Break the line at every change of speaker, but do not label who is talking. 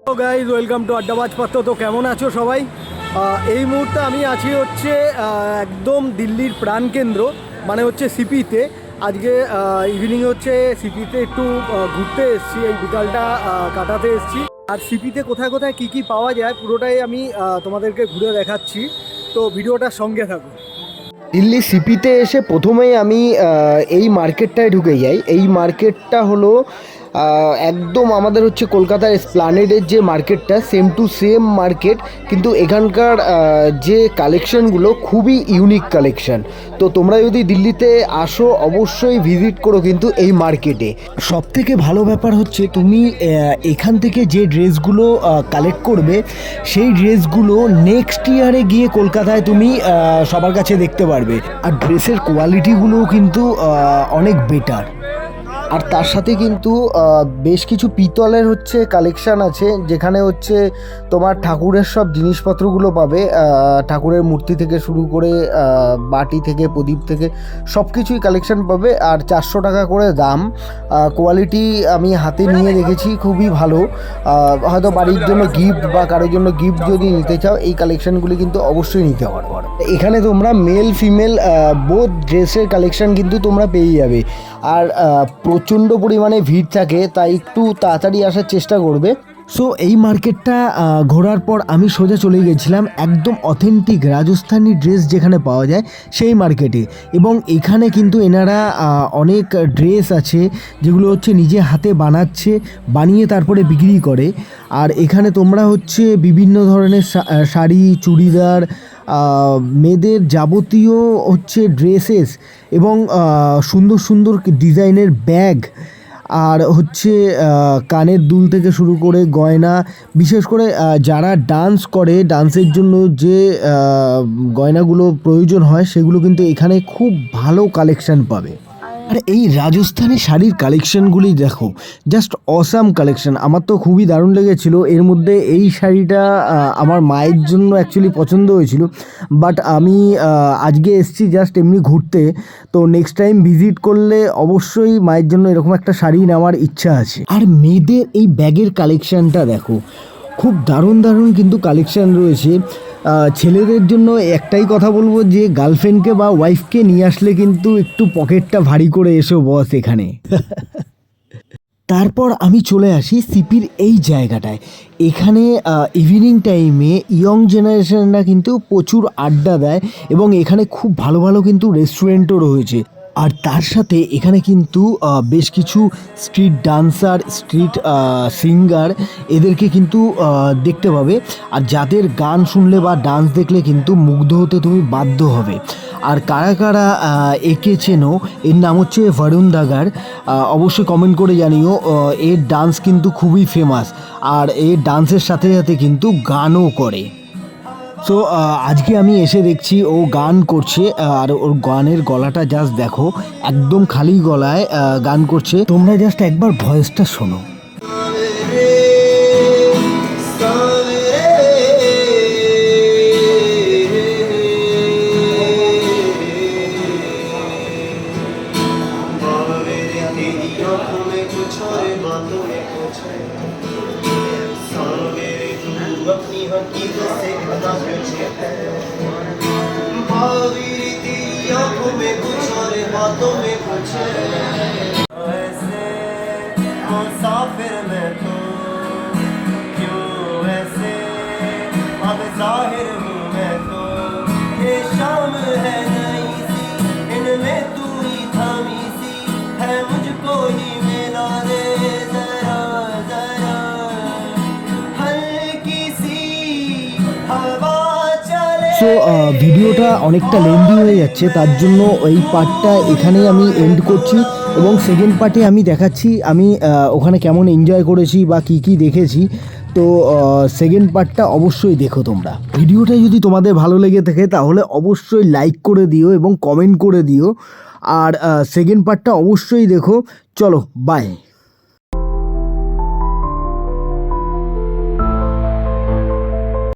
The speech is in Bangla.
হ্যালো গাইজ, ওয়েলকাম টু আড্ডাবাজ পাত্র। তো কেমন আছো সবাই? এই মুহূর্তে আমি আছি হচ্ছে একদম দিল্লির প্রাণকেন্দ্র, মানে হচ্ছে সিপিতে। আজকে ইভিনিংয়ে হচ্ছে সিপিতে একটু ঘুরতে এসেছি, এই বিকালটা কাটাতে এসেছি। আর সিপিতে কোথায় কোথায় কী কী পাওয়া যায় পুরোটাই আমি তোমাদেরকে ঘুরে দেখাচ্ছি, তো ভিডিওটার সঙ্গে থাকো। দিল্লি সিপিতে এসে প্রথমেই আমি এই মার্কেটটায় ঢুকে যাই। এই মার্কেটটা হলো একদম আমাদের হচ্ছে কলকাতার এসপ্ল্যানেডের যে মার্কেটটা, সেম টু সেম মার্কেট, কিন্তু এখানকার যে কালেকশনগুলো খুবই ইউনিক কালেকশন। তো তোমরা যদি দিল্লিতে আসো অবশ্যই ভিজিট করো কিন্তু এই মার্কেটে। সব থেকে ভালো ব্যাপার হচ্ছে তুমি এখান থেকে যে ড্রেসগুলো কালেক্ট করবে সেই ড্রেসগুলো নেক্সট ইয়ারে গিয়ে কলকাতায় তুমি সবার কাছে দেখতে পারবে। আর ড্রেসের কোয়ালিটিগুলোও কিন্তু অনেক বেটার। আর তার সাথে কিন্তু বেশ কিছু পিতলের হচ্ছে কালেকশান আছে, যেখানে হচ্ছে তোমার ঠাকুরের সব জিনিসপত্রগুলো পাবে। ঠাকুরের মূর্তি থেকে শুরু করে বাটি থেকে প্রদীপ থেকে সব কিছুই কালেকশান পাবে। আর 400 টাকা করে দাম। কোয়ালিটি আমি হাতে নিয়ে দেখেছি, খুবই ভালো। হয়তো বাড়ির জন্য গিফট বা কারোর জন্য গিফট যদি নিতে চাও, এই কালেকশানগুলি কিন্তু অবশ্যই নিতে পারো। এখানে তোমরা মেল ফিমেল বোথ ড্রেসের কালেকশান কিন্তু তোমরা পেয়ে যাবে। আর প্রচণ্ড পরিমাণে ভিড় থাকে, তাই একটু তাড়াতাড়ি আসার চেষ্টা করবে। সো এই মার্কেটটা ঘোরার পর আমি সোজা চলে গেছিলাম একদম অথেন্টিক রাজস্থানি ড্রেস যেখানে পাওয়া যায় সেই মার্কেটে। এবং এখানে কিন্তু এনারা অনেক ড্রেস আছে যেগুলো হচ্ছে নিজে হাতে বানাচ্ছে, বানিয়ে তারপরে বিক্রি করে। আর এখানে তোমরা হচ্ছে বিভিন্ন ধরনের শাড়ি, চুড়িদার, মেয়েদের যাবতীয় হচ্ছে ড্রেসেস এবং সুন্দর সুন্দর ডিজাইনের ব্যাগ, আর হচ্ছে কানের দুল থেকে শুরু করে গয়না, বিশেষ করে যারা ডান্স করে, ডান্সের জন্য যে গয়নাগুলো প্রয়োজন হয় সেগুলো কিন্তু এখানে খুব ভালো কালেকশান পাবে। আর এই রাজস্থানি শাড়ির কালেকশানগুলি দেখো, জাস্ট অসাম কালেকশান। আমার তো খুবই দারুণ লেগেছিলো। এর মধ্যে এই শাড়িটা আমার মায়ের জন্য অ্যাকচুয়ালি পছন্দ হয়েছিল, বাট আমি আজকে এসেছি জাস্ট এমনি ঘুরতে। তো নেক্সট টাইম ভিজিট করলে অবশ্যই মায়ের জন্য এরকম একটা শাড়ি নেওয়ার ইচ্ছা আছে। আর মেয়েদের এই ব্যাগের কালেকশানটা দেখো, খুব দারুণ দারুণ কিন্তু কালেকশান রয়েছে। ছেলেদের জন্য একটাই কথা বলবো যে গার্লফ্রেন্ডকে বা ওয়াইফকে নিয়ে আসলে কিন্তু একটু পকেটটা ভারী করে এসো বস এখানে। তারপর আমি চলে আসি সিপির এই জায়গাটায়। এখানে ইভিনিং টাইমে ইয়ং জেনারেশনরা কিন্তু প্রচুর আড্ডা দেয় এবং এখানে খুব ভালো ভালো কিন্তু রেস্টুরেন্টও রয়েছে। আর তার সাথে এখানে কিন্তু বেশ কিছু স্ট্রিট ডান্সার, স্ট্রিট সিঙ্গার, এদেরকে কিন্তু দেখতে পাবে। আর যাদের গান শুনলে বা ডান্স দেখলে কিন্তু মুগ্ধ হতে তুমি বাধ্য হবে। আর কারা কারা একে চেনো, এর নাম হচ্ছে বরুণ ধাগার। অবশ্যই কমেন্ট করে জানিও। এর ডান্স কিন্তু খুবই ফেমাস, আর এর ডান্সের সাথে সাথে কিন্তু গানও করে। সো আজকে আমি এসে দেখছি ও গান করছে, আর ওর গানের গলাটা জাস্ট দেখো, একদম খালি গলায় গান করছে। তোমরা জাস্ট একবার ভয়েসটা শোনো।
अपनी हकीकत से खता पीछे है भावी तेरी आंखों में कुछ और बातों में कुछ है ऐसे मुसाफिर मैं तो क्यों ऐसे अब जाहिर हूँ मैं तो ये शाम है नई सी इनमें तू ही थामी सी है मुझको ही मिला रे जरा जरा
সো ভিডিওটা অনেকটা লেন্দি হয়ে যাচ্ছে, তার জন্য এই পার্টটা এখানেই আমি এন্ড করছি। এবং সেকেন্ড পার্টে আমি দেখাচ্ছি আমি ওখানে কেমন এনজয় করেছি বা কী কী দেখেছি। তো সেকেন্ড পার্টটা অবশ্যই দেখো তোমরা। ভিডিওটা যদি তোমাদের ভালো লেগে থাকে তাহলে অবশ্যই লাইক করে দিও এবং কমেন্ট করে দিও। আর সেকেন্ড পার্টটা অবশ্যই দেখো। চলো, বাই।